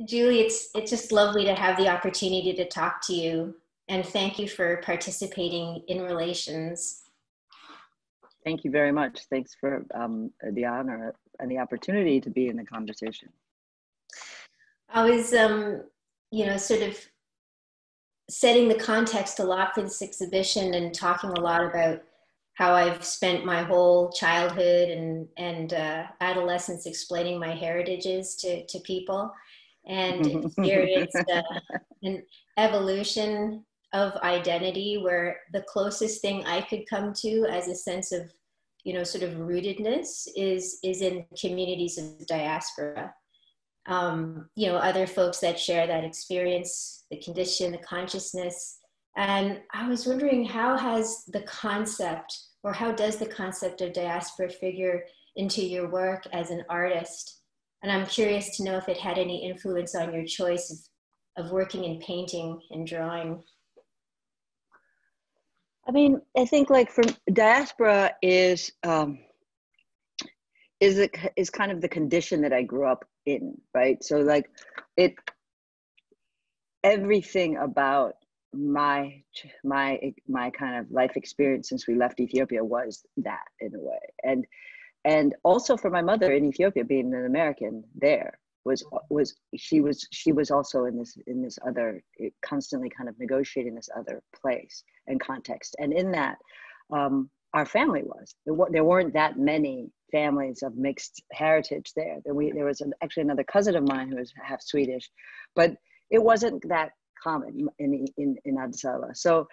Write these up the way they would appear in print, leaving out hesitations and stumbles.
Julie, it's just lovely to have the opportunity to talk to you, and thank you for participating in Relations. Thank you very much. Thanks for the honor and the opportunity to be in the conversation. I was, sort of setting the context a lot for this exhibition and talking a lot about how I've spent my whole childhood and adolescence explaining my heritages to people, and experienced an evolution of identity where the closest thing I could come to as a sense of, sort of rootedness is in communities of diaspora. Other folks that share that experience, the condition, the consciousness. And I was wondering, how has the concept, or how does the concept of diaspora figure into your work as an artist? And I'm curious to know if it had any influence on your choice of working in painting and drawing. I mean, I think like for diaspora is kind of the condition that I grew up in, right? So like everything about my kind of life experience since we left Ethiopia was that, in a way. And also for my mother in Ethiopia, being an American there, she was also in this other, constantly kind of negotiating this other place and context. And in that, our family there weren't that many families of mixed heritage there. There was actually another cousin of mine who was half Swedish, but it wasn't that common in Addis Ababa. So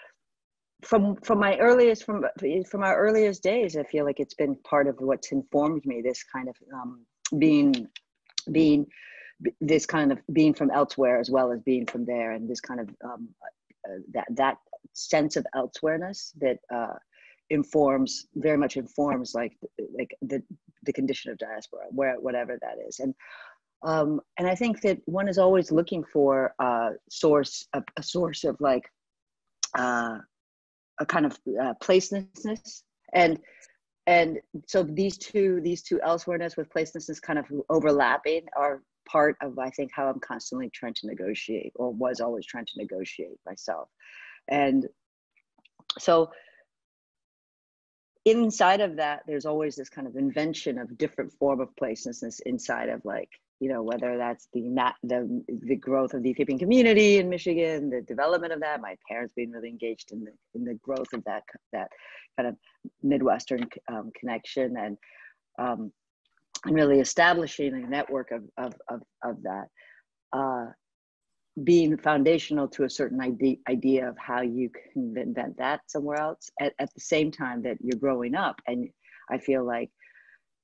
from our earliest days, I feel like it's been part of what's informed me, this kind of being from elsewhere as well as being from there, and this kind of that sense of elsewhereness that very much informs like the condition of diaspora, whatever that is. And I think that one is always looking for a source of like a kind of placelessness, and so these two elsewhereness with placelessness kind of overlapping are part of, I think, how I'm constantly trying to negotiate, or was always trying to negotiate myself. And so inside of that, there's always this kind of invention of different form of placelessness inside of, like, whether that's the growth of the Ethiopian community in Michigan, the development of that, my parents being really engaged in the growth of that kind of Midwestern connection, and really establishing a network of that, being foundational to a certain idea of how you can invent that somewhere else at the same time that you're growing up. And I feel like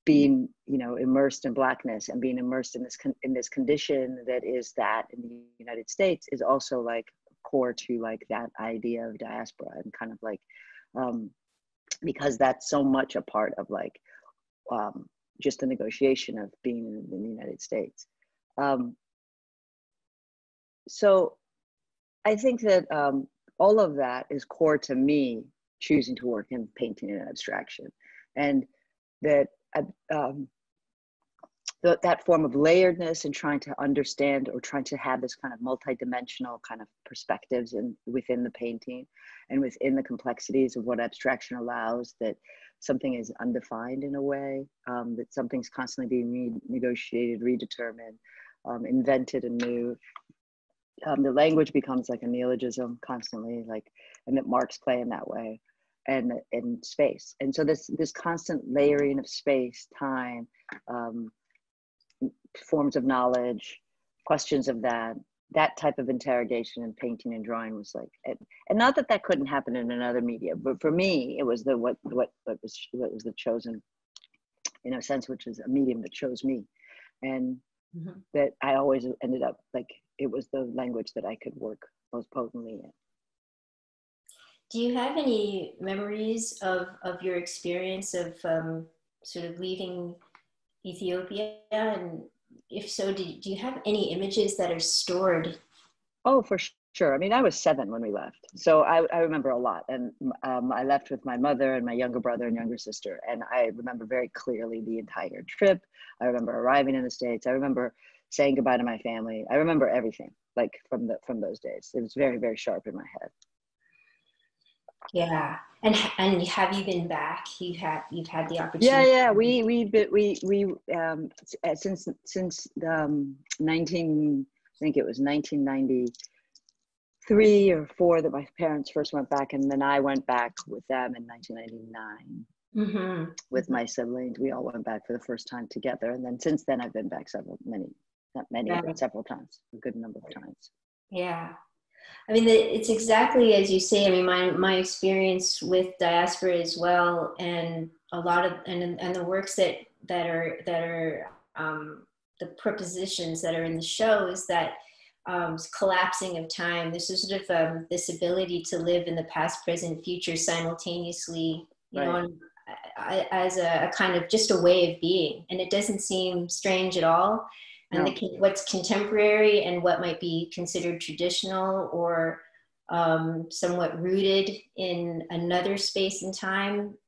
being, immersed in Blackness and being immersed in this condition that is that in the United States is also like core to like that idea of diaspora, and kind of like, because that's so much a part of like just the negotiation of being in the United States. So I think that all of that is core to me choosing to work in painting and abstraction, and that that form of layeredness and trying to understand, or trying to have this kind of multidimensional kind of perspectives within the painting and within the complexities of what abstraction allows, that something is undefined in a way, that something's constantly being negotiated, redetermined, invented anew. The language becomes like a neologism constantly, like, and that marks play in that way, and space. And so this constant layering of space, time, forms of knowledge, questions of that type of interrogation in painting and drawing was like, and not that couldn't happen in another media, but for me, it was what was the chosen, in a sense, which is a medium that chose me. And that I always ended up like, it was the language that I could work most potently in. Do you have any memories of your experience of sort of leaving Ethiopia? And if so, do you have any images that are stored? Oh, for sure. I mean, I was 7 when we left, so I remember a lot. And I left with my mother and my younger brother and younger sister, and I remember very clearly the entire trip. I remember arriving in the States. I remember saying goodbye to my family. I remember everything, like from those days. It was very, very sharp in my head. Yeah. And have you been back? You've had the opportunity. Yeah. We since 19, I think it was 1993 or 4 that my parents first went back, and then I went back with them in 1999 with my siblings. We all went back for the first time together, and then since then I've been back several times, a good number of times. Yeah. I mean, it's exactly as you say. I mean, my experience with Diaspora as well, and a lot of and the works that are the propositions that are in the show is that collapsing of time. This is sort of this ability to live in the past, present, future simultaneously. You Right. know, as a kind of just a way of being, and it doesn't seem strange at all. And No. what's contemporary and what might be considered traditional or somewhat rooted in another space and time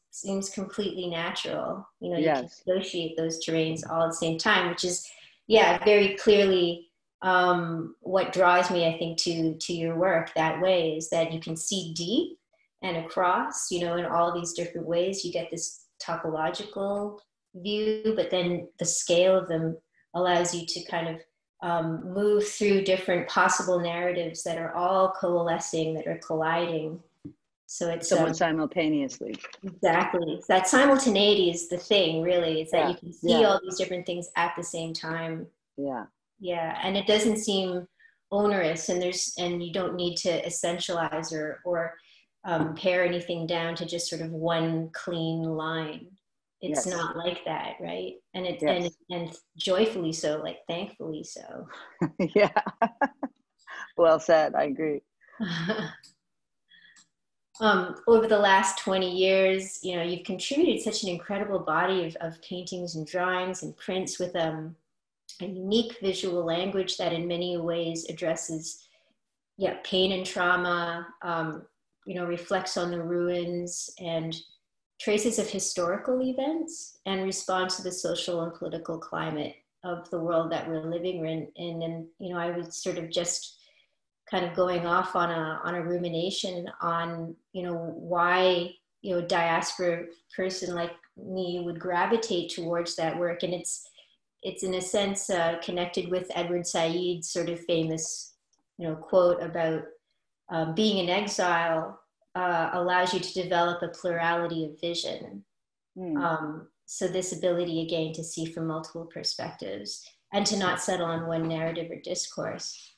seems completely natural. You know, Yes. you can negotiate those terrains all at the same time, which is, yeah, very clearly what draws me, I think, to your work that way, is that you can see deep and across, you know, in all these different ways. You get this topological view, but then the scale of them allows you to kind of move through different possible narratives that are all coalescing, that are colliding. So it's somewhat simultaneously. Exactly. That simultaneity is the thing, really. It's that you can see all these different things at the same time. Yeah. Yeah. And it doesn't seem onerous, and you don't need to essentialize or pare anything down to just sort of one clean line. It's not like that, right? And and joyfully so, like thankfully so. Yeah. Well said. I agree. Over the last 20 years, you know, you've contributed such an incredible body of paintings and drawings and prints with a unique visual language that in many ways addresses pain and trauma, you know, reflects on the ruins and traces of historical events, and responds to the social and political climate of the world that we're living in. And, you know, I was sort of just kind of going off on a rumination on, you know, why, you know, a diaspora person like me would gravitate towards that work. And it's in a sense connected with Edward Said's sort of famous, you know, quote about being in exile allows you to develop a plurality of vision. So this ability, again, to see from multiple perspectives and to not settle on one narrative or discourse.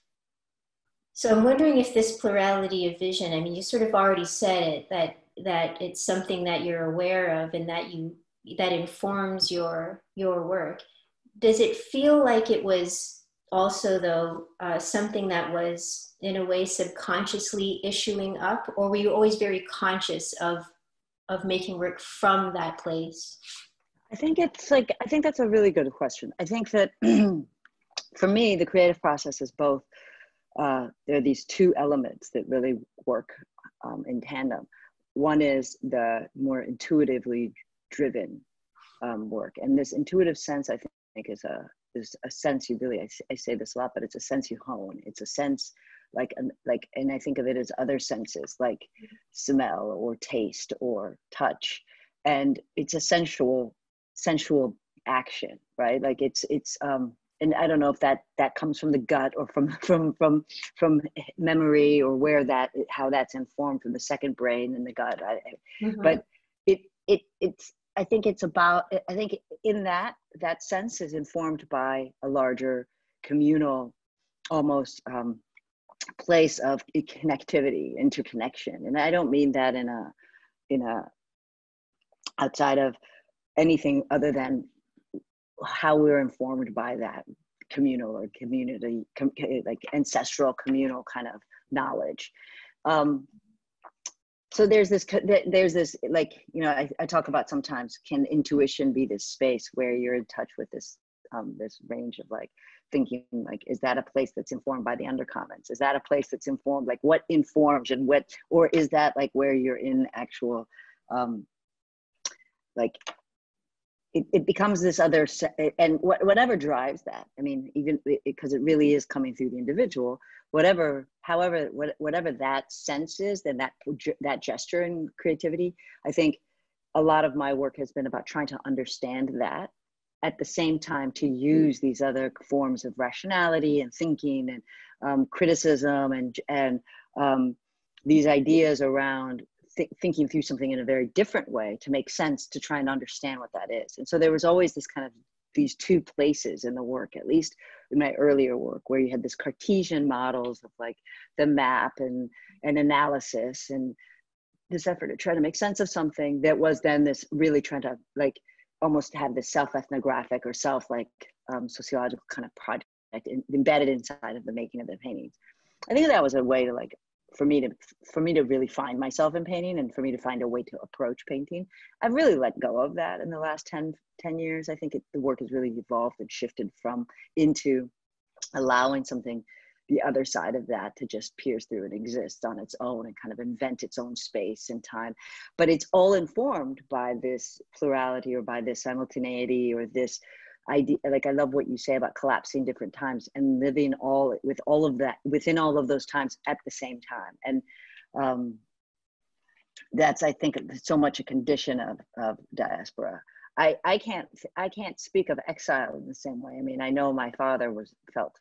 So I'm wondering if this plurality of vision, I mean, you sort of already said it, that it's something that you're aware of and that informs your work. Does it feel like it was also, though, something that was in a way subconsciously issuing up, or were you always very conscious of making work from that place? I think that's a really good question. I think that for me, the creative process is both. There are these two elements that really work in tandem. One is the more intuitively driven work, and this intuitive sense, I think, is a sense you really. I say this a lot, but it's a sense you hone. It's a sense and I think of it as other senses like smell or taste or touch, and it's a sensual action, right? Like it's and I don't know if that comes from the gut or from memory, or how that's informed from the second brain in the gut. But it's I think in that sense is informed by a larger communal, almost place of connectivity, interconnection. And I don't mean that in a outside of anything other than how we're informed by that communal or community, like ancestral communal kind of knowledge. So there's this, like, you know, I talk about sometimes, can intuition be this space where you're in touch with this range of like thinking, like, is that a place that's informed by the undercurrents? Is that a place that's informed, like what informs and what, or is that like where you're in actual, like it becomes this other, and whatever drives that. I mean, even because it really is coming through the individual, whatever that sense is, then that gesture and creativity, I think a lot of my work has been about trying to understand that, at the same time to use these other forms of rationality and thinking and criticism and these ideas around thinking through something in a very different way to make sense, to try and understand what that is. And so there was always this kind of these two places in the work, at least in my earlier work, where you had this Cartesian models of like the map and analysis and this effort to try to make sense of something that was then this really trying to like almost have this self-ethnographic or sociological kind of project embedded inside of the making of the paintings. I think that was a way to like, for me to really find myself in painting and for me to find a way to approach painting. I've really let go of that in the last 10 years. I think the work has really evolved and shifted into allowing something, the other side of that, to just pierce through and exist on its own and kind of invent its own space and time. But it's all informed by this plurality or by this simultaneity or this idea. Like, I love what you say about collapsing different times and living with all of that within all of those times at the same time. And that's, I think, so much a condition of diaspora. I can't speak of exile in the same way. I mean, I know my father felt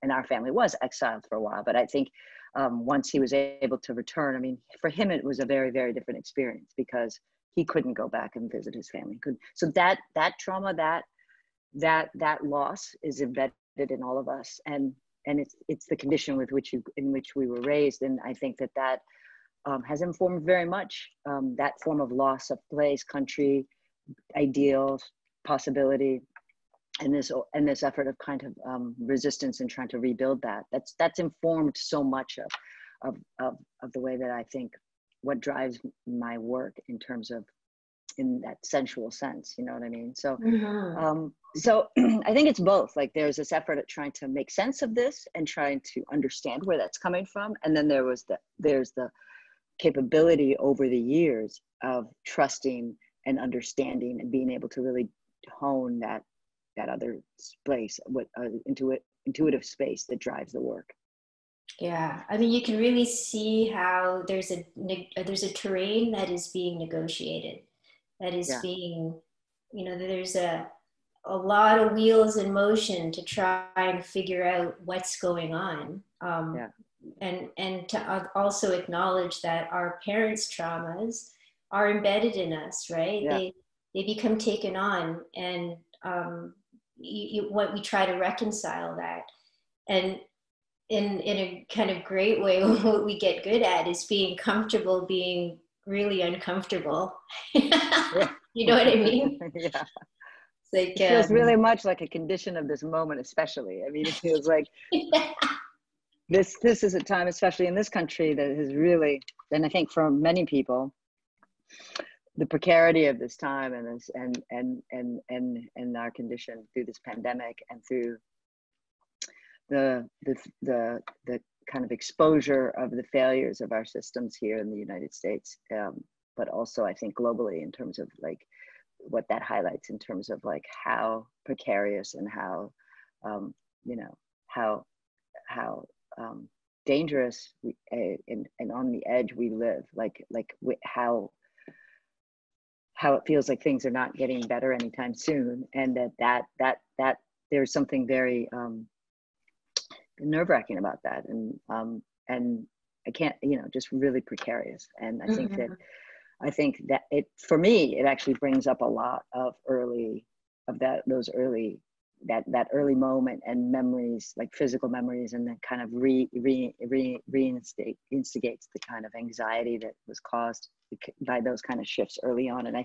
and our family was exiled for a while, but I think once he was able to return, I mean, for him, it was a very, very different experience because he couldn't go back and visit his family. So that trauma, that loss is embedded in all of us. And it's the condition in which we were raised. And I think that has informed very much that form of loss of place, country, ideals, possibility, and this effort of kind of resistance and trying to rebuild that. That's informed so much of the way that I think what drives my work in terms of, in that sensual sense, you know what I mean? So, so I think it's both. Like, there's this effort at trying to make sense of this and trying to understand where that's coming from, and then there's the capability over the years of trusting and understanding and being able to really hone that other space, intuitive space that drives the work. Yeah, I mean, you can really see how there's a terrain that is being negotiated, that is being, there's a lot of wheels in motion to try and figure out what's going on. And to also acknowledge that our parents' traumas are embedded in us, right? Yeah. They become taken on, and what we try to reconcile that. And in a kind of great way, what we get good at is being comfortable being really uncomfortable. You know what I mean? Yeah. It's like, it feels really much like a condition of this moment, especially. I mean, it feels like this is a time, especially in this country, that has really, and I think for many people, the precarity of this time and our condition through this pandemic and through the kind of exposure of the failures of our systems here in the United States, but also I think globally, in terms of like what that highlights in terms of like how precarious and how how dangerous and on the edge we live, like how it feels like things are not getting better anytime soon, and that there's something very nerve-wracking about that, and I can't, just really precarious. And I think that it, for me, it actually brings up a lot of that early moment and memories, like physical memories, and then kind of instigates the kind of anxiety that was caused by those kind of shifts early on. And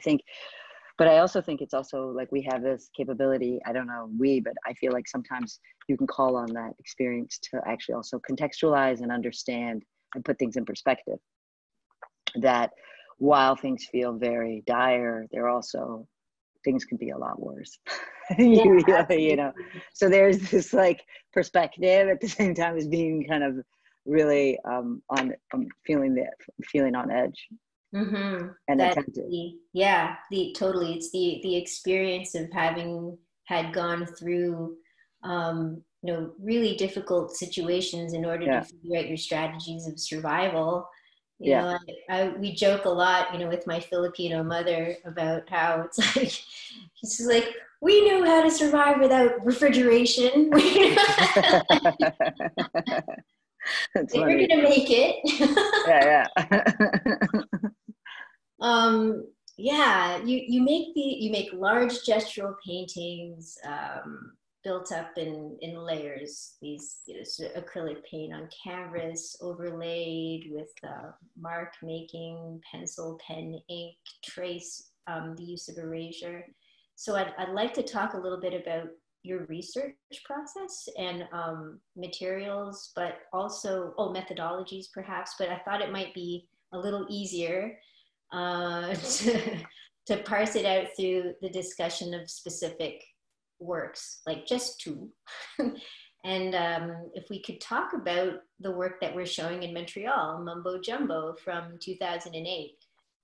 but I also think it's also like we have this capability, I don't know, but I feel like sometimes you can call on that experience to actually also contextualize and understand and put things in perspective. That while things feel very dire, things can be a lot worse. So there's this like perspective at the same time as being kind of really feeling on edge. Mm-hmm. and That attentive. yeah, totally. It's the experience of having had gone through, really difficult situations in order to Yeah, figure out your strategies of survival. You yeah. know, we joke a lot, with my Filipino mother about how it's like, she's like, we knew how to survive without refrigeration. That's Like, we're funny. gonna make it. Yeah, yeah. Yeah, you make large gestural paintings, built up in layers. These, sort of acrylic paint on canvas, overlaid with mark making, pencil, pen, ink, trace, the use of erasure. So I'd like to talk a little bit about your research process and materials, but also, methodologies perhaps. But I thought it might be a little easier to parse it out through the discussion of specific works, like just two. And if we could talk about the work that we're showing in Montreal, Mumbo Jumbo from 2008.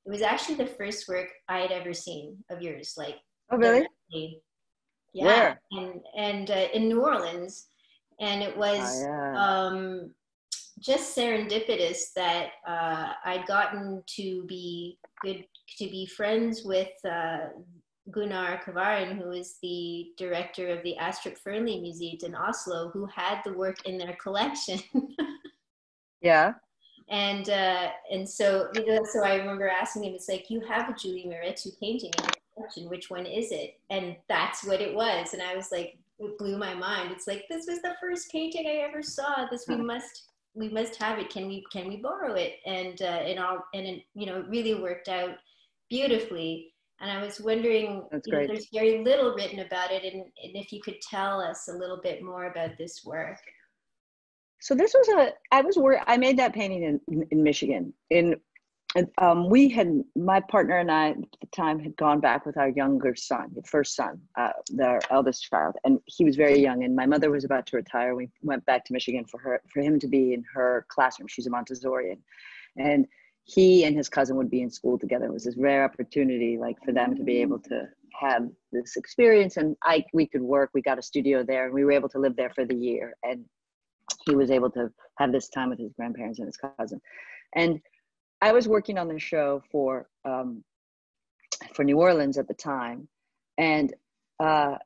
It was actually the first work I had ever seen of yours, like Oh, really? directly. Yeah, Where? and in New Orleans, and it Oh, was yeah. just serendipitous that I'd gotten to be friends with Gunnar Kavarin, who is the director of the Astrup Fearnley Museum in Oslo, who had the work in their collection. Yeah. And so, so I remember asking him, it's like, you have a Julie Mehretu painting in your collection, which one is it? And that's what it was. And I was like, it blew my mind. It's like, this was the first painting I ever saw. This, we must have it. Can we borrow it? And it really worked out beautifully. And I was wondering, That's great. there's very little written about it, and if you could tell us a little bit more about this work. So this was I made that painting in Michigan. We had, my partner and I at the time had gone back with our younger son, the first son, our eldest child, and he was very young. And my mother was about to retire. We went back to Michigan for him to be in her classroom. She's a Montessorian, and he and his cousin would be in school together. It was this rare opportunity, like, for them to be able to have this experience. And we could work. We got a studio there, and we were able to live there for the year. And he was able to have this time with his grandparents and his cousin. And I was working on the show for New Orleans at the time, and I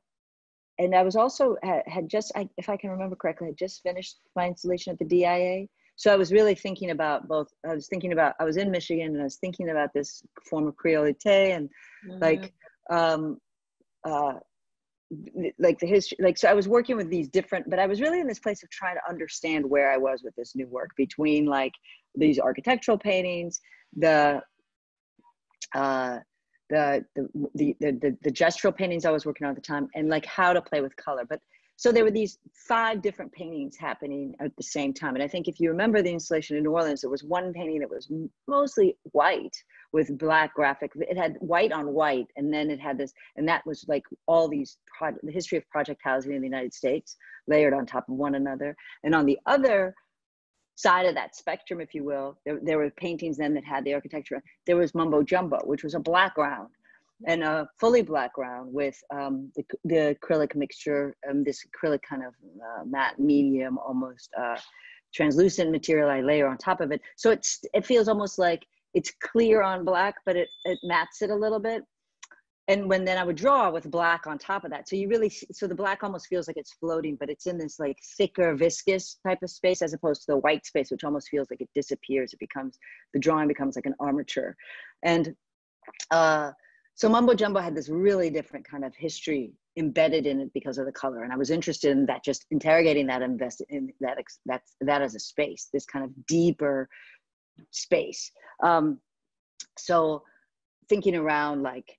was also had just, if I can remember correctly, had just finished my installation at the DIA. So I was really thinking about both. I was in Michigan, and I was thinking about this form of creolite, and like the history, like, so I was working with these different, but I was really in this place of trying to understand where I was with this new work, between like these architectural paintings, the gestural paintings I was working on at the time, and like how to play with color. But so there were these 5 different paintings happening at the same time. And I think if you remember the installation in New Orleans, there was one painting that was mostly white with black graphic. It had white on white, and then it had this, and that was like all these the history of project housing in the United States layered on top of one another. And on the other side of that spectrum, if you will, there were paintings then that had the architecture. There was Mumbo Jumbo, which was a black ground, and a fully black ground with the acrylic mixture, this acrylic kind of matte medium, almost translucent material I layer on top of it. So it feels almost like it's clear on black, but it mattes it a little bit. And then I would draw with black on top of that. So so the black almost feels like it's floating, but it's in this like thicker, viscous type of space, as opposed to the white space, which almost feels like it disappears. The drawing becomes like an armature. And so Mumbo Jumbo had this really different kind of history embedded in it because of the color. And I was interested in that, just interrogating that, invested in that as a space, this kind of deeper space. So thinking around like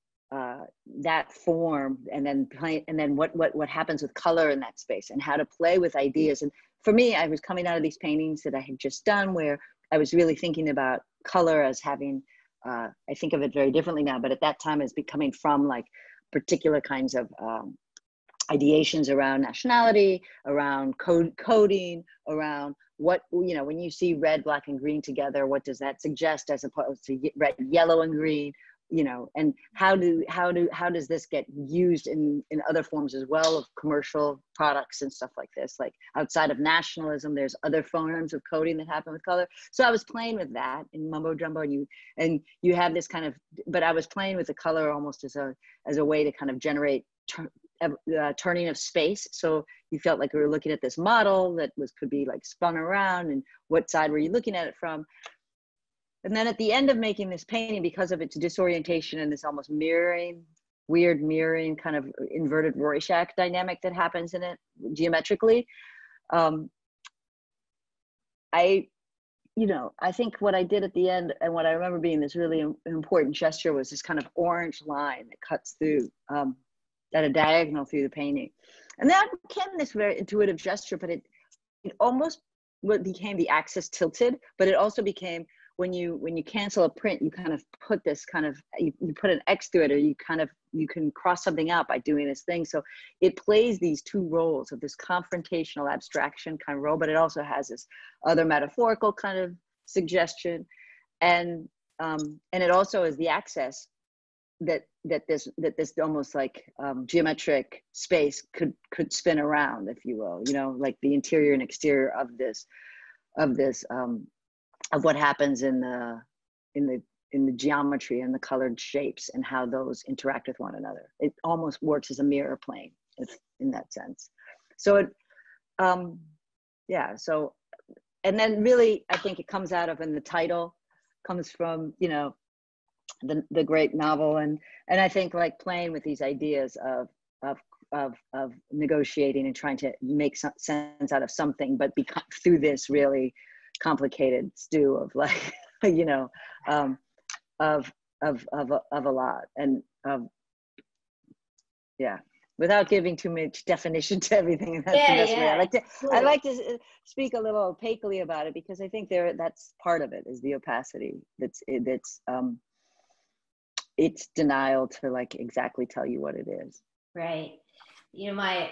that form, and then what happens with color in that space, and how to play with ideas. And for me, I was coming out of these paintings that I had just done, where I was really thinking about color as having, I think of it very differently now, but at that time as becoming from like particular kinds of ideations around nationality, around coding, around what, you know, when you see red, black, and green together, what does that suggest as opposed to red, yellow, and green, you know, and how does this get used in other forms as well of commercial products and stuff like this? Like outside of nationalism, there's other forms of coding that happen with color. So I was playing with that in Mumbo Jumbo, and you have this kind of, but I was playing with the color almost as a way to kind of generate turning of space. So you felt like we were looking at this model that could be like spun around, and what side were you looking at it from? And then at the end of making this painting, because of its disorientation and this almost weird mirroring kind of inverted Rorschach dynamic that happens in it geometrically, I think what I did at the end, and what I remember being this really important gesture, was this kind of orange line that cuts through, at a diagonal through the painting. And that became this very intuitive gesture, but it almost became the axis tilted, but it also became, when you cancel a print, you kind of put this kind of, you put an X through it, or you can cross something out by doing this thing. So it plays these two roles of this confrontational abstraction kind of role, but it also has this other metaphorical kind of suggestion. And it also is the access that this almost like geometric space could spin around, if you will, you know, like the interior and exterior of this of what happens in the geometry and the colored shapes and how those interact with one another. It almost works as a mirror plane in that sense. So it, yeah. So, and then really, I think it comes out of, and the title comes from, you know, the great novel, and I think like playing with these ideas of negotiating and trying to make some sense out of something, but through this really complicated stew of like, you know, of a lot, and yeah, without giving too much definition to everything. And that's the best way. I like to speak a little opaquely about it, because I think that's part of it, is the opacity. It's denial to like exactly tell you what it is. Right. You know, I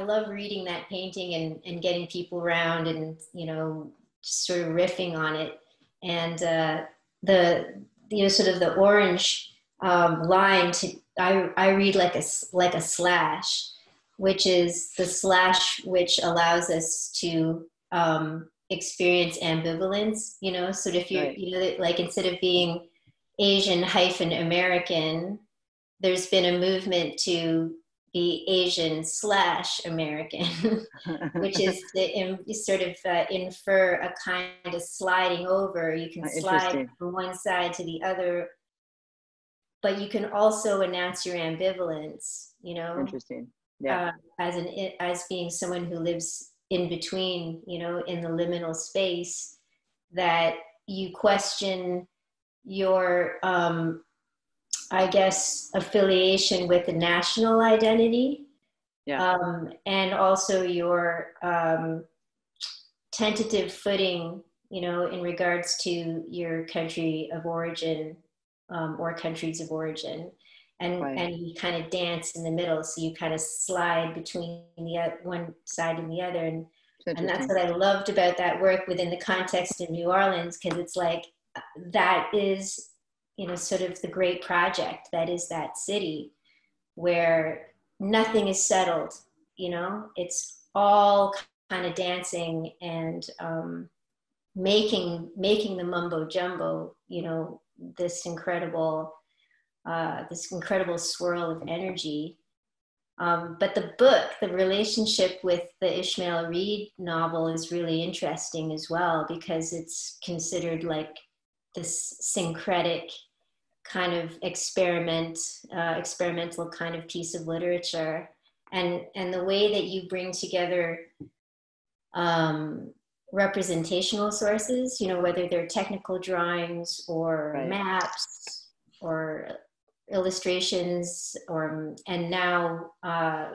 love reading that painting and getting people around and, you know, just sort of riffing on it. And the, you know, sort of the orange line, I read like a slash, which is the slash which allows us to experience ambivalence, you know. So if you're, right, you know, like instead of being Asian-American, there's been a movement to be Asian/American, which is to sort of infer a kind of sliding over. You can slide from one side to the other, but you can also announce your ambivalence, you know. Interesting. Yeah. As being someone who lives in between, you know, in the liminal space, that you question your I guess affiliation with the national identity, yeah, and also your tentative footing, you know, in regards to your country of origin, or countries of origin, and right, and you kind of dance in the middle, so you kind of slide between the one side and the other, and that's what I loved about that work within the context of New Orleans, because it's like that is, you know, sort of the great project that is that city, where nothing is settled, you know, it's all kind of dancing and making the mumbo jumbo, you know, this incredible swirl of energy. But the book, the relationship with the Ishmael Reed novel is really interesting as well, because it's considered like this syncretic kind of experimental kind of piece of literature, and the way that you bring together representational sources, you know, whether they're technical drawings or right, maps or illustrations, and now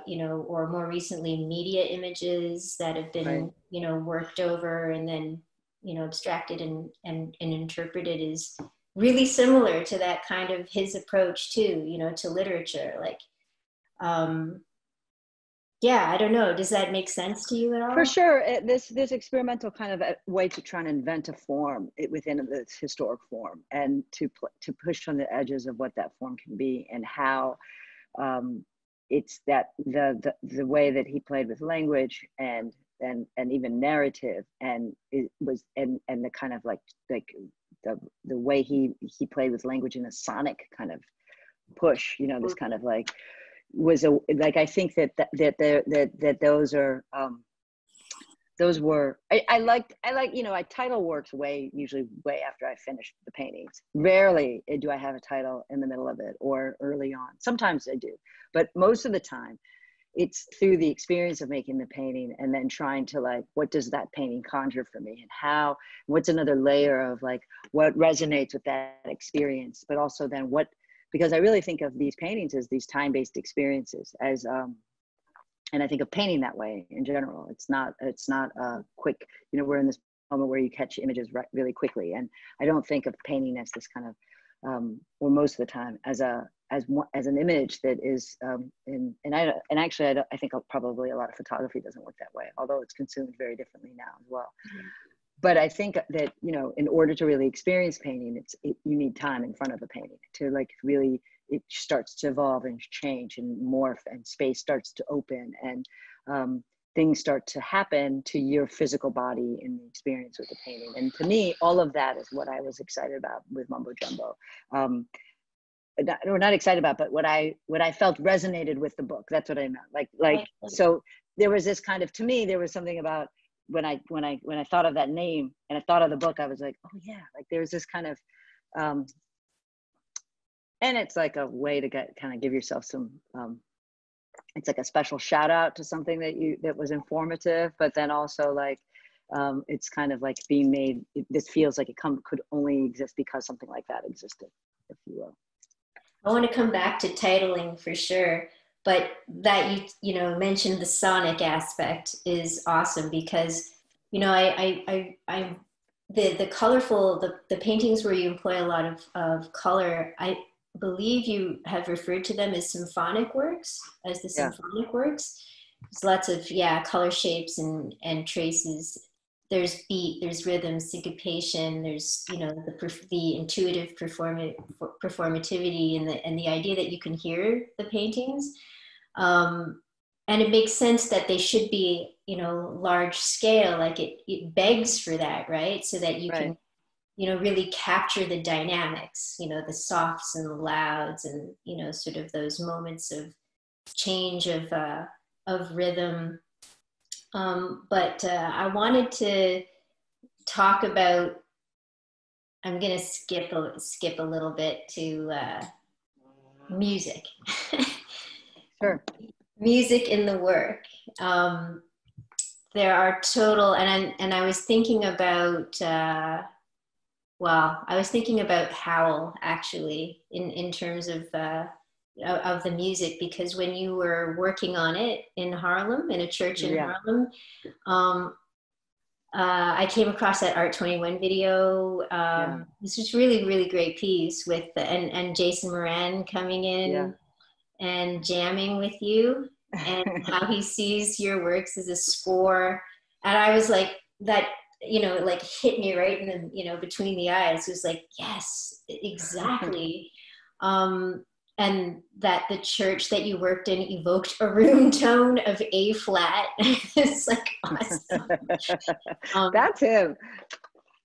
you know, or more recently media images that have been, right, you know, worked over and then, you know, abstracted and interpreted, is really similar to that kind of his approach too, you know, to literature. Like Yeah, I don't know. Does that make sense to you at For all? sure, this experimental kind of a way to try and invent a form within this historic form, and to push on the edges of what that form can be, and how um, it's that the way that he played with language and even narrative, and it was and the kind of like the way he played with language in a sonic kind of push, you know, this kind of like was a like I think that those were I like you know, I title works usually way after I finish the paintings. Rarely do I have a title in the middle of it or early on. Sometimes I do, but most of the time it's through the experience of making the painting and then trying to like, what does that painting conjure for me, and how, what's another layer of like what resonates with that experience, but also then what, because I really think of these paintings as these time-based experiences, as and I think of painting that way in general. It's not a quick, you know, we're in this moment where you catch images really quickly, and I don't think of painting as this kind of or most of the time as an image that is I think probably a lot of photography doesn't work that way, although it's consumed very differently now as well. But I think that, you know, in order to really experience painting, you need time in front of a painting to like really, it starts to evolve and change and morph, and space starts to open, and things start to happen to your physical body in the experience with the painting. And to me, all of that is what I was excited about with Mumbo Jumbo. Not excited about, but what I felt resonated with the book. That's what I meant. Like so there was this kind of, to me, there was something about when I thought of that name and I thought of the book, I was like, oh yeah, like there's this kind of and it's like a way to kind of give yourself some it's like a special shout out to something that was informative, but then also like it's kind of like being made, this feels like it could only exist because something like that existed, if you will. I want to come back to titling for sure, but that you know mentioned the sonic aspect is awesome because you know I the colorful the paintings where you employ a lot of color, I believe you have referred to them as symphonic works, as the Yeah. symphonic works. There's lots of color shapes and traces. There's beat, there's rhythm, syncopation. There's the intuitive performativity and the idea that you can hear the paintings. And it makes sense that they should be large scale. Like it begs for that, right? So that you Right. can really capture the dynamics, the softs and the louds, and sort of those moments of change of rhythm. But I wanted to talk about. I'm going to skip a little bit to music. Sure. Music in the work. There are total, and I was thinking about. I was thinking about Howl actually in terms of the music, because when you were working on it in Harlem, in a church in Yeah. Harlem, I came across that Art 21 video. Yeah. This was really, really great piece with and Jason Moran coming Yeah. in and jamming with you, and how he sees your works as a score. And I was like, that, it like hit me right in the, between the eyes. It was like, yes, exactly. And that the church that you worked in evoked a room tone of A flat. It's like awesome. That's him.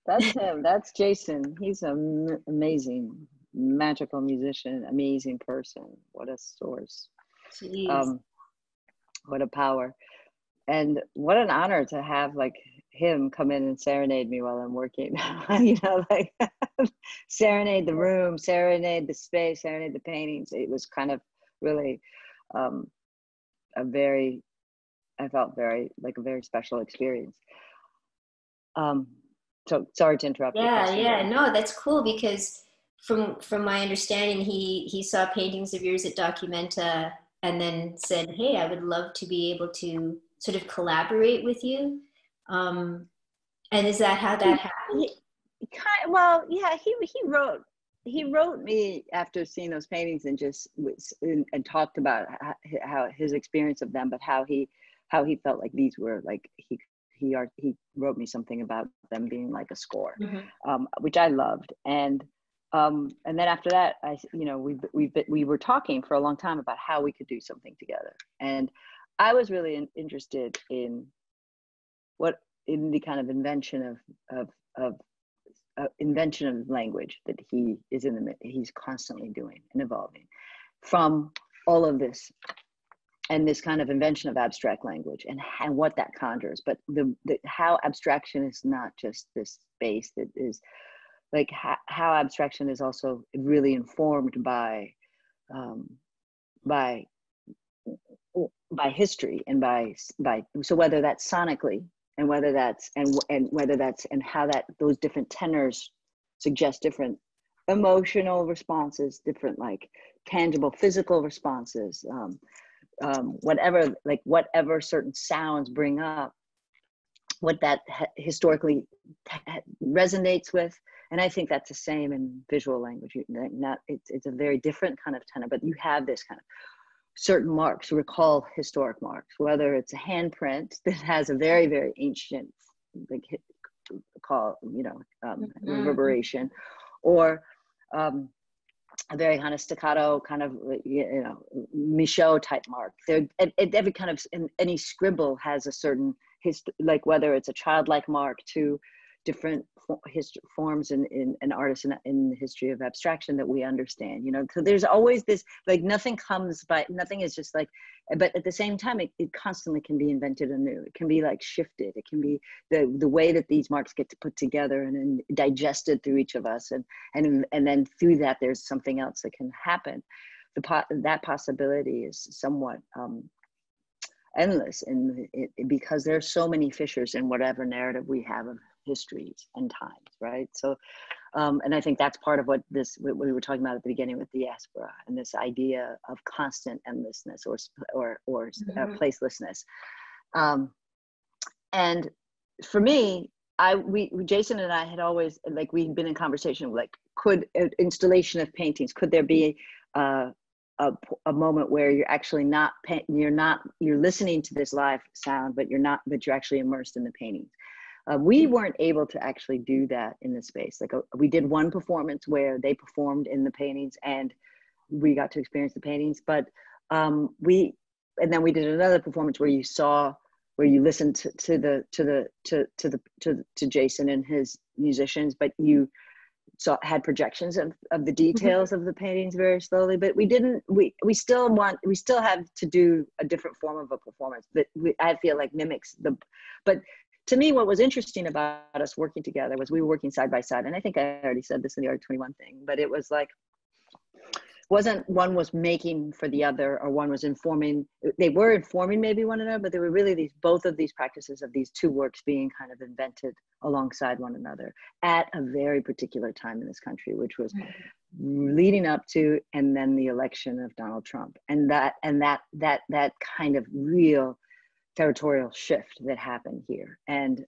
That's him. That's Jason. He's an amazing, magical musician, amazing person. What a source. Jeez. What a power. And what an honor to have like him come in and serenade me while I'm working. Like serenade the room, serenade the space, serenade the paintings. It was kind of really I felt like a very special experience. So sorry to interrupt your question. Yeah, no, that's cool, because from my understanding, he saw paintings of yours at Documenta and then said, "Hey, I would love to be able to sort of collaborate with you." And is that how that happened? Well, yeah, he wrote he wrote me after seeing those paintings and just and talked about how his experience of them, but how he felt like these were like he wrote me something about them being like a score, which I loved. And then after that, we were talking for a long time about how we could do something together. And I was really interested in the kind of invention of language that he's constantly doing and evolving from all of this, and this kind of invention of abstract language and what that conjures, but how abstraction is not just this space that is like how abstraction is also really informed by history and by so whether that's sonically and whether that's and how that those different tenors suggest different emotional responses, different like tangible physical responses, whatever certain sounds bring up, what that historically resonates with. And I think that's the same in visual language. It's a very different kind of tenor, but you have this kind of certain marks, recall historic marks, whether it's a handprint that has a very, very ancient reverberation, or a very kind of staccato kind of Michaud type mark. Every kind of any scribble has a certain like whether it's a childlike mark to different forms in artists in the history of abstraction that we understand, so there's always this, like nothing is just like, but at the same time it constantly can be invented anew. It can be like shifted. It can be the way that these marks get to put together and then digested through each of us, and then through that there's something else that can happen. That possibility is somewhat endless, because there's so many fissures in whatever narrative we have of histories and times, right? So, and I think that's part of what we were talking about at the beginning with Diaspora, and this idea of constant endlessness or placelessness. And for me, Jason and I had always, like, we'd been in conversation, like, could installation of paintings, could there be a moment where you're actually you're listening to this live sound, but you're actually immersed in the paintings. We weren't able to actually do that in the space. Like we did one performance where they performed in the paintings and we got to experience the paintings, but then we did another performance where you listened to Jason and his musicians, but you had projections of the details of the paintings very slowly. But we still have to do a different form of a performance that I feel like mimics but to me, what was interesting about us working together was we were working side by side. And I think I already said this in the Art 21 thing, but it was like, wasn't one was making for the other, or one was informing. They were informing maybe one another, but there were really both of these practices of these two works being kind of invented alongside one another at a very particular time in this country, which was leading up to and then the election of Donald Trump. And that kind of real territorial shift that happened here. And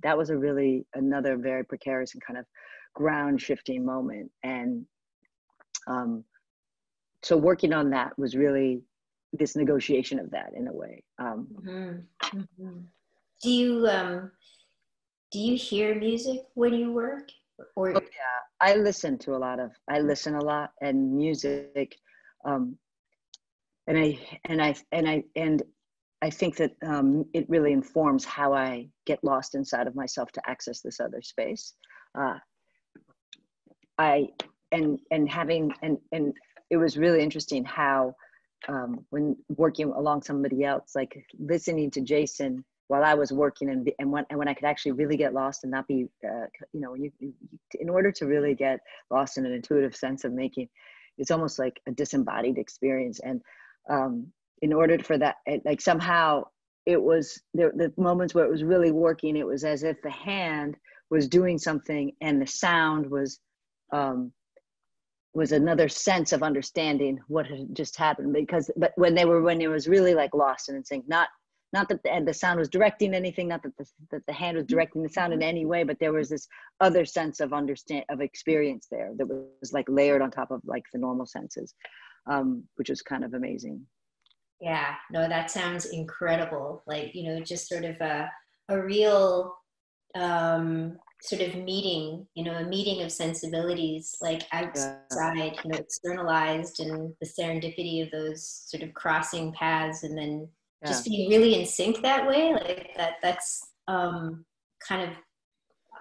that was another very precarious and kind of ground shifting moment. And so working on that was really this negotiation of that in a way. Do you hear music when you work? Or oh, yeah, I listen a lot, and music, and I think that it really informs how I get lost inside of myself to access this other space. It was really interesting how when working along somebody else, like listening to Jason while I was working, and when I could actually really get lost and not be, in order to really get lost in an intuitive sense of making, it's almost like a disembodied experience. And in order for that, like somehow it was the moments where it was really working, it was as if the hand was doing something and the sound was another sense of understanding what had just happened. But when it was really like lost and in sync, not not that the sound was directing anything, not that the hand was directing the sound in any way, but there was this other sense of experience there that was like layered on top of like the normal senses, which was kind of amazing. Yeah, no, that sounds incredible. Like, you know, just sort of a real sort of meeting, you know, a meeting of sensibilities, like outside, you know, externalized, and the serendipity of those sort of crossing paths, and then just being really in sync that way. Like that's kind of,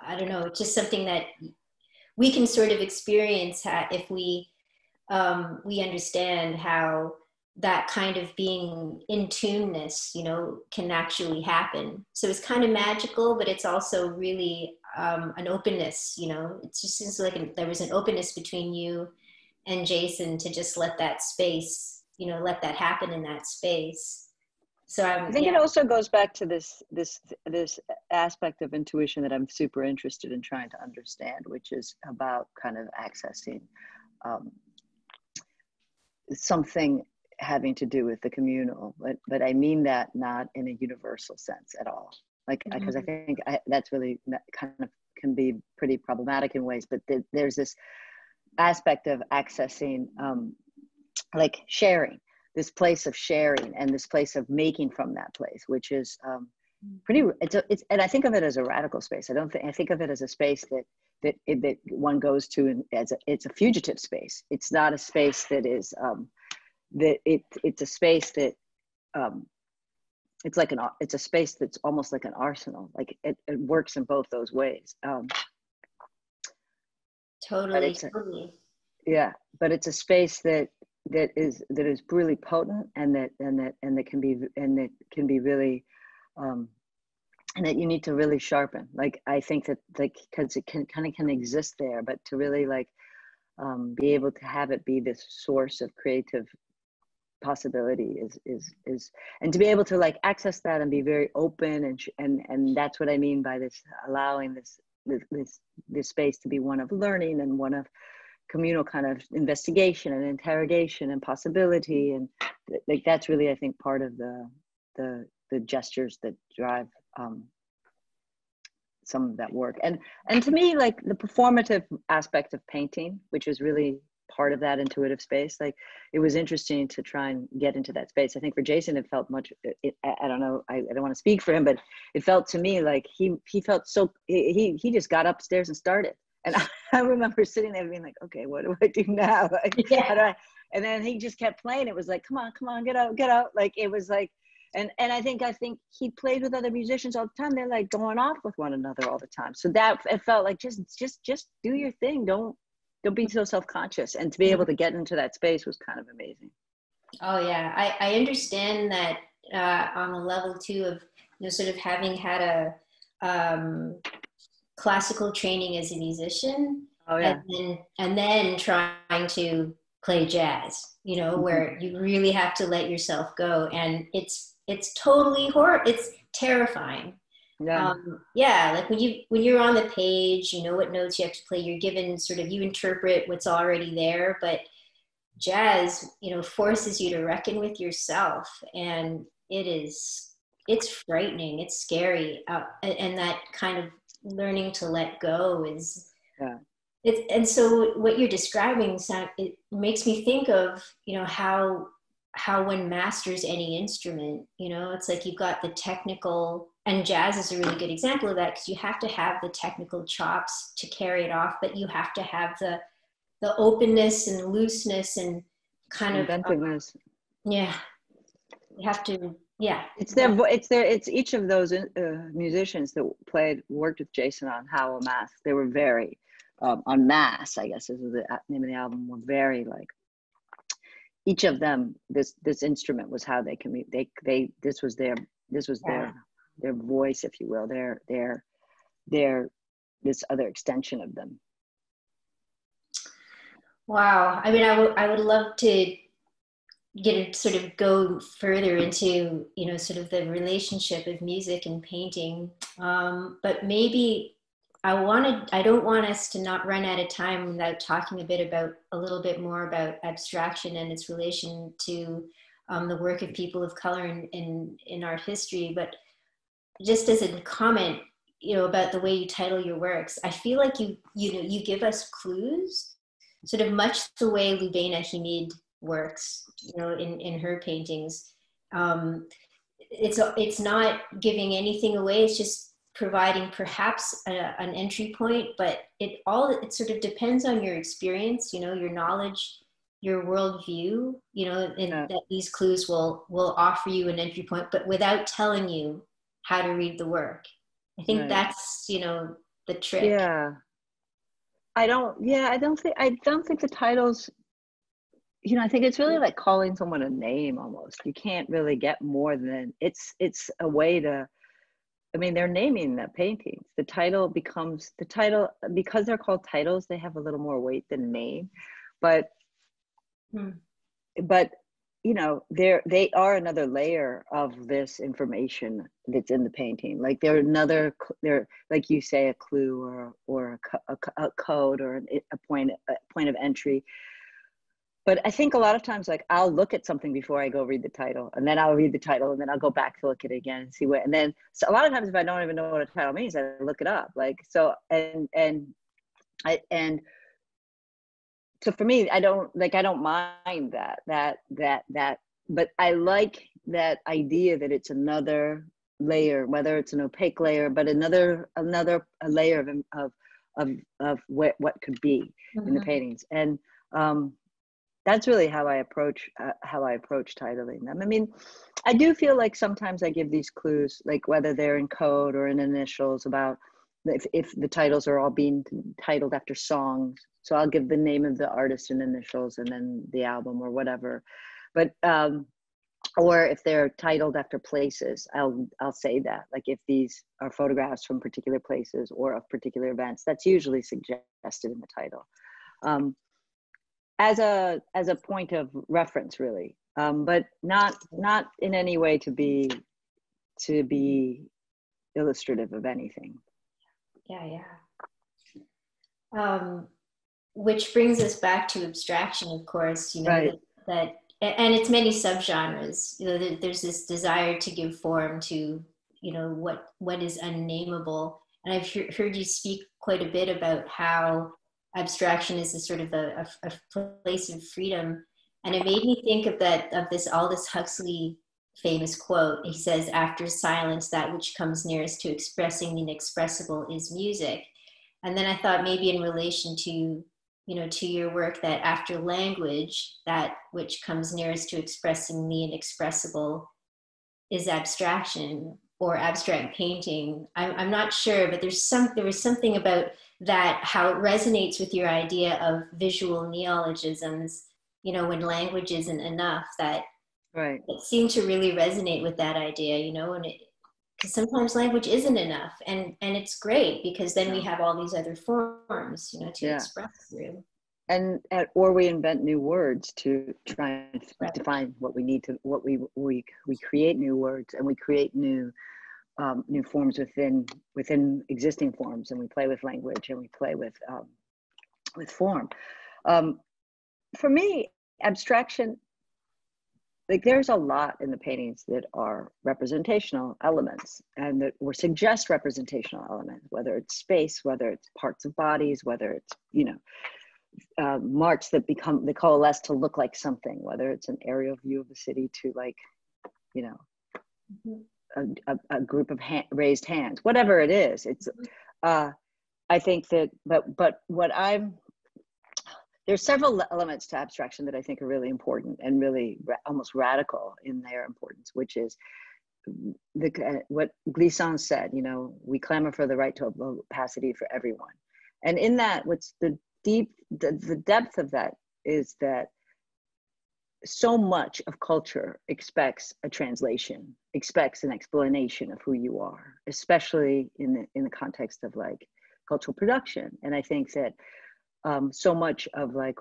I don't know, just something that we can sort of experience if we understand how that kind of being in tuneness, you know, can actually happen. So it's kind of magical, but it's also really an openness, you know. It just seems like there was an openness between you and Jason to just let that space, you know, let that happen in that space. So I think it also goes back to this aspect of intuition that I'm super interested in trying to understand, which is about kind of accessing something having to do with the communal, but I mean that not in a universal sense at all. Like, because I think that's really kind of can be pretty problematic in ways, but there's this aspect of accessing, like sharing, this place of sharing and this place of making from that place, which is and I think of it as a radical space. I think of it as a space that one goes to, and it's a fugitive space. It's not a space that is, it's a space that it's a space that's almost like an arsenal. Like it works in both those ways. Totally. Yeah, but it's a space that is really potent, and that can be really, and that you need to really sharpen. Like, I think that, like, because it can exist there, but to really like be able to have it be this source of creative possibility is and to be able to like access that and be very open, and that's what I mean by this, allowing this space to be one of learning and one of communal kind of investigation and interrogation and possibility, and like that's really, I think, part of the gestures that drive some of that work. And to me, like the performative aspect of painting, which is really part of that intuitive space, like it was interesting to try and get into that space. I think for Jason it felt much, I don't know, I don't want to speak for him, but it felt to me like he felt so, he just got upstairs and started. And I remember sitting there being like, okay, what do I do now? Like, how do I? And then he just kept playing. It was like, come on, get out. Like, it was like, and I think he played with other musicians all the time. They're like going off with one another all the time. So that it felt like just do your thing. Don't be so self-conscious. And to be able to get into that space was kind of amazing. Oh yeah, I understand that on a level too of, you know, sort of having had a classical training as a musician, and then trying to play jazz, you know, where you really have to let yourself go, and it's totally it's terrifying. Like when you're on the page, you know what notes you have to play, you're given sort of, you interpret what's already there, but jazz, you know, forces you to reckon with yourself, and it's frightening, it's scary, and that kind of learning to let go is and so what you're describing, it makes me think of, you know, how one masters any instrument, you know, it's like you've got the technical, and jazz is a really good example of that, because you have to have the technical chops to carry it off, but you have to have the openness and looseness and kind of inventiveness. You have to. It's each of those musicians that worked with Jason on Howl Mask. They were very on Mass, I guess is the name of the album, were very like, each of them, this instrument was how they communicate. This was their voice, if you will, their this other extension of them. Wow. I mean, I would love to sort of go further into, you know, sort of the relationship of music and painting. But maybe I don't want us to not run out of time without talking a little bit more about abstraction and its relation to the work of people of color in art history. But just as a comment, about the way you title your works, I feel like you give us clues, sort of much the way Lubena Hamid works, in her paintings. It's not giving anything away. It's just providing perhaps an entry point, but it sort of depends on your experience, your knowledge, your worldview, and that these clues will offer you an entry point, but without telling you how to read the work. I think that's, the trick. Yeah. I don't think the titles, I think it's really like calling someone a name almost. You can't really get more than, it's a way to, they're naming the paintings. The title becomes the title, because they're called titles, they have a little more weight than name. But they are another layer of this information that's in the painting. Like they're like you say, a clue or a code or a point of entry. But I think a lot of times, like, I'll look at something before I go read the title, and then I'll read the title, and then I'll go back to look at it again and see what. And then, so a lot of times, if I don't even know what a title means, I look it up. Like, so, so for me, I don't mind that. But I like that idea that it's another layer, whether it's an opaque layer, but another layer of what could be in the paintings. And that's really how I approach titling them. I do feel like sometimes I give these clues, like whether they're in code or in initials, about if the titles are all being titled after songs. So I'll give the name of the artist in initials and then the album or whatever. But or if they're titled after places, I'll say that. Like if these are photographs from particular places or of particular events, that's usually suggested in the title. As a point of reference, really, but not in any way to be illustrative of anything. Yeah. Which brings us back to abstraction, of course. That and it's many subgenres. There's this desire to give form to what is unnameable, and I've heard you speak quite a bit about how abstraction is a sort of a place of freedom. And it made me think of this Aldous Huxley famous quote. He says, "After silence, that which comes nearest to expressing the inexpressible is music." And then I thought maybe in relation to, to your work, that after language, that which comes nearest to expressing the inexpressible is abstraction or abstract painting. I'm not sure, but there was something about that, how it resonates with your idea of visual neologisms, when language isn't enough, that it seemed to really resonate with that idea, and because sometimes language isn't enough, and it's great because then we have all these other forms, to express through. And or we invent new words to try and define what we need to, what we create new words, and we create new forms within existing forms, and we play with language, and we play with form. For me, abstraction, like there's a lot in the paintings that are representational elements and that or suggest representational elements, whether it's space, whether it's parts of bodies, whether it's marks that coalesce to look like something, whether it's an aerial view of the city to like a group of raised hands, whatever it is. It's I think that but what there's several elements to abstraction that I think are really important and really almost radical in their importance, which is what Glissant said, we clamor for the right to opacity for everyone. And in that, what's the depth of that is that so much of culture expects a translation, expects an explanation of who you are, especially in the context of like cultural production. And I think that so much of like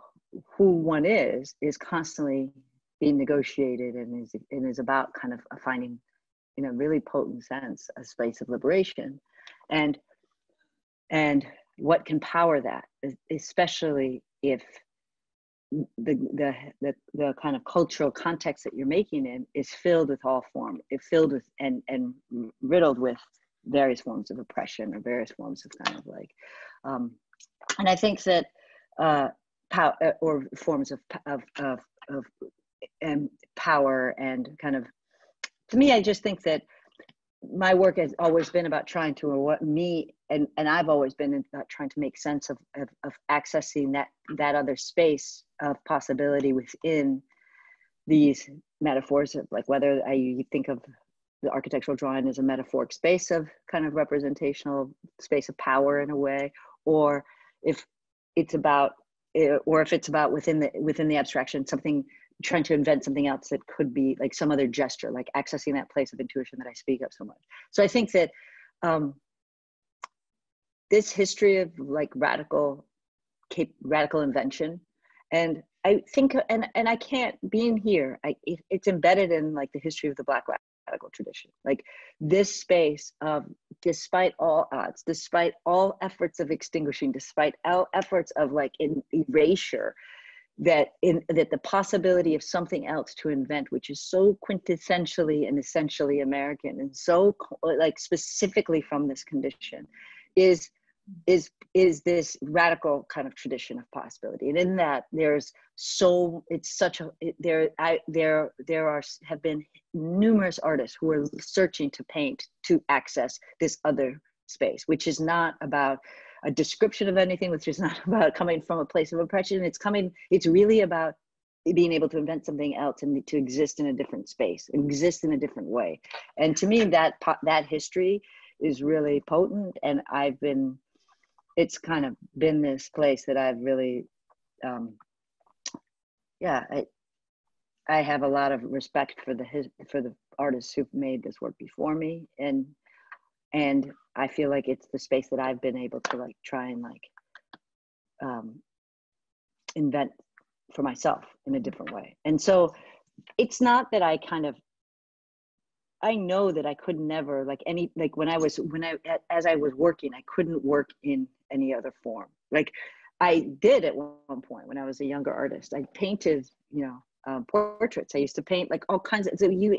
who one is constantly being negotiated and is about kind of finding, in a really potent sense, a space of liberation, and what can power that, especially if the kind of cultural context that you're making in is filled with all form. It's filled with and riddled with various forms of oppression or various forms of kind of like, and I think that power or forms of power and kind of, to me, I just think that my work has always been about trying to and I've always been about trying to make sense of accessing that other space of possibility within these metaphors of like, whether you think of the architectural drawing as a metaphoric space of kind of representational space of power in a way, or if it's about within the abstraction, something, trying to invent something else that could be like some other gesture, like accessing that place of intuition that I speak of so much. So I think that this history of like radical invention, and I think, and I can't, being here, it's embedded in like the history of the Black radical tradition. Like this space of, despite all odds, despite all efforts of extinguishing, despite all efforts of like erasure, that the possibility of something else to invent, which is so quintessentially and essentially American, and so like specifically from this condition, is this radical kind of tradition of possibility. And in that, have been numerous artists who are searching to paint to access this other space, which is not about a description of anything, which is not about coming from a place of oppression. It's really about being able to invent something else and to exist in a different space, exist in a different way. And to me, that history is really potent. And it's kind of been this place that I've really, I have a lot of respect for the artists who've made this work before me. And I feel like it's the space that I've been able to like try and like invent for myself in a different way. And so it's not that I know that I could never as I was working, I couldn't work in any other form. Like I did at one point when I was a younger artist. I painted, portraits. I used to paint like all kinds of,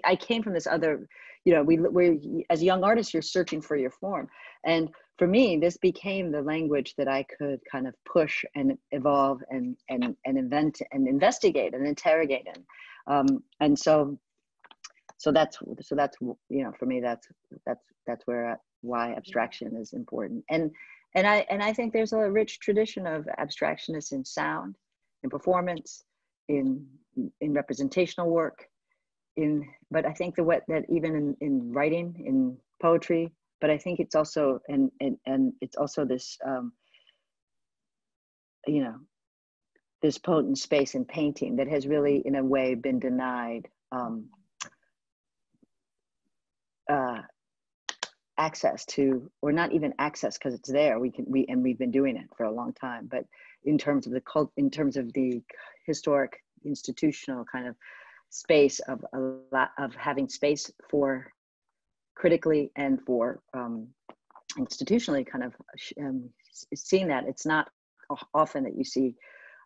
I came from this other, we as young artists, you're searching for your form. And for me, this became the language that I could kind of push and evolve and invent and investigate and interrogate in. And so that's, for me, that's why abstraction is important. And I think there's a rich tradition of abstractionists in sound, in performance, in representational work, but I think that even in writing, in poetry, but I think it's also and it's also this this potent space in painting that has really in a way been denied access to, or not even access because it's there. We've been doing it for a long time, but in terms of the historic institutional kind of space of having space for critically and for institutionally kind of seeing that. It's not often that you see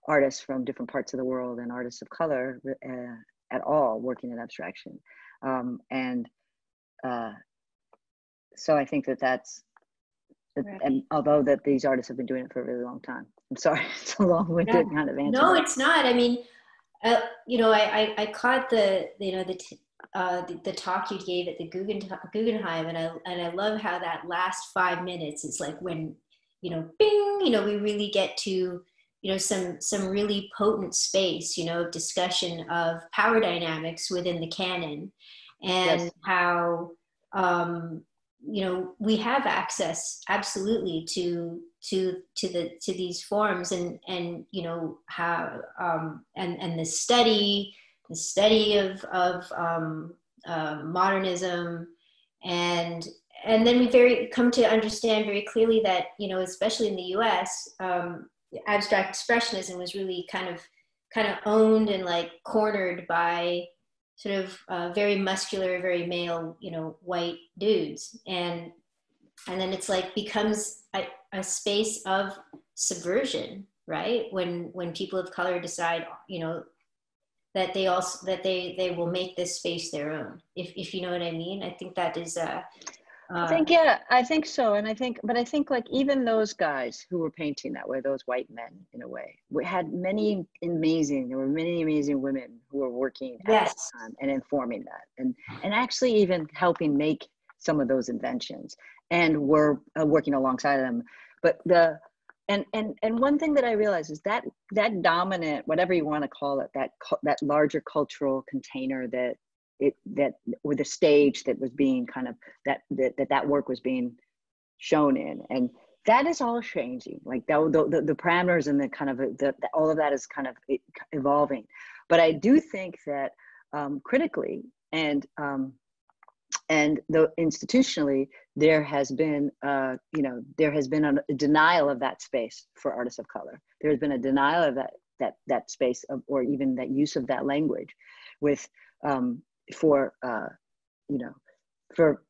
artists from different parts of the world and artists of color at all working in abstraction. So I think that's Right. And although that these artists have been doing it for a really long time. I'm sorry, it's a long-winded kind of answer. No, it's not. I mean, I caught the talk you gave at the Guggenheim, and I love how that last 5 minutes is like when, bing, we really get to, some really potent space, of discussion of power dynamics within the canon, and yes. How, we have access absolutely to these forms, and how and the study of modernism, and then we come to understand very clearly that especially in the U.S. Abstract expressionism was really kind of owned and like cornered by sort of very muscular, very male, white dudes. And then it's like becomes a space of subversion right? When people of color decide, you know, that they also, that they will make this space their own, if you know what I mean. I think that is I think, yeah, I think so. And I think, but I think like even those guys who were painting that way, those white men in a way, we had many amazing, there were many amazing women who were working at yes, that time and informing that and actually even helping make some of those inventions and were working alongside them. But and one thing that I realized is that that dominant, whatever you want to call it, that larger cultural container that that or the stage that was being kind of that work was being shown in, and that is all changing. Like the parameters and the kind of all of that is kind of evolving. But I do think that critically and though institutionally there has been you know, there has been a denial of that space for artists of color. There has been a denial of that space of, or even that use of that language with for you know, for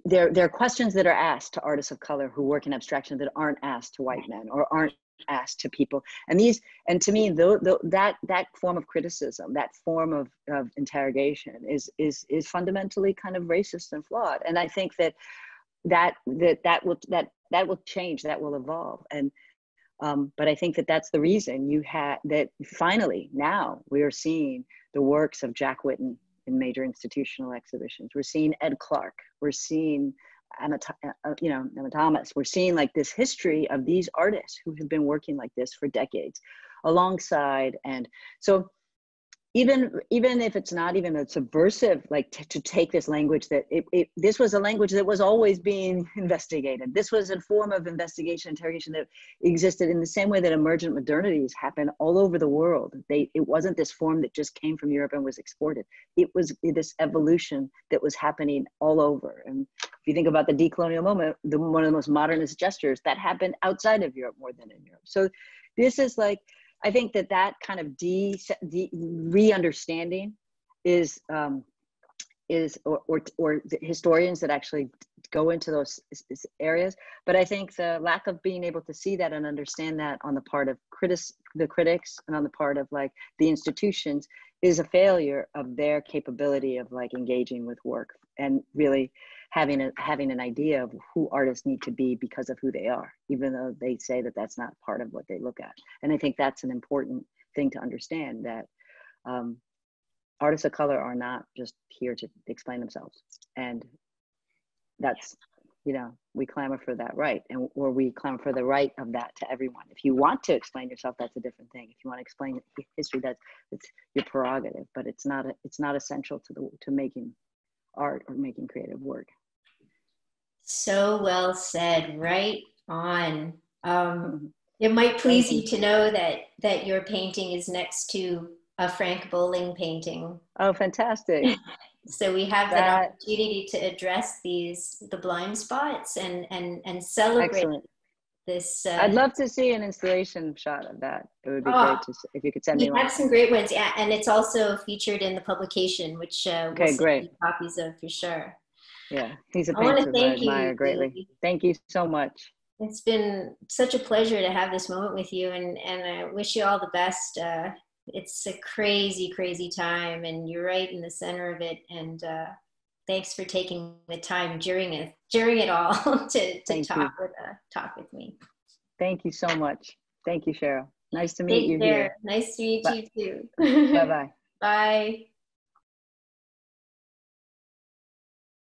there are questions that are asked to artists of color who work in abstraction that aren't asked to white men or aren't asked to people. And these, and to me, that form of criticism, that form of interrogation is fundamentally kind of racist and flawed. And I think that will change, that will evolve. And but I think that that's the reason you had that finally now we are seeing the works of Jack Whitten in major institutional exhibitions. We're seeing Ed Clark. We're seeing you know, Emma Thomas. We're seeing like this history of these artists who have been working like this for decades alongside. And so even if it's not even a subversive, like to take this language that this was a language that was always being investigated. This was a form of investigation, interrogation that existed in the same way that emergent modernities happen all over the world. It wasn't this form that just came from Europe and was exported. It was this evolution that was happening all over. And if you think about the decolonial moment, one of the most modernist gestures that happened outside of Europe more than in Europe. So this is like, I think that kind of re-understanding is or the historians that actually go into those areas. But I think the lack of being able to see that and understand that on the part of the critics and on the part of like the institutions is a failure of their capability of like engaging with work and really having an idea of who artists need to be because of who they are, even though they say that that's not part of what they look at. And I think that's an important thing to understand, that artists of color are not just here to explain themselves. And that's, you know, we clamor for that right, or we clamor for the right of that to everyone. If you want to explain yourself, that's a different thing. If you want to explain history, it's your prerogative, but it's not essential to making art or making creative work. So well said. Right on. It might please you to know that your painting is next to a Frank Bowling painting. Oh, fantastic. So we have that opportunity to address the blind spots and celebrate. Excellent. This. I'd love to see an installation shot of that. It would be great if you could send me one. We have some great ones, yeah, and it's also featured in the publication, which we'll send copies of for sure. Yeah, he's a painter I admire greatly. Thank you so much. It's been such a pleasure to have this moment with you, and I wish you all the best. It's a crazy, crazy time, and you're right in the center of it. And thanks for taking the time during it all to talk with me. Thank you so much. Thank you, Cheryl. Nice to meet you here. Nice to meet you too. Bye-bye. Bye.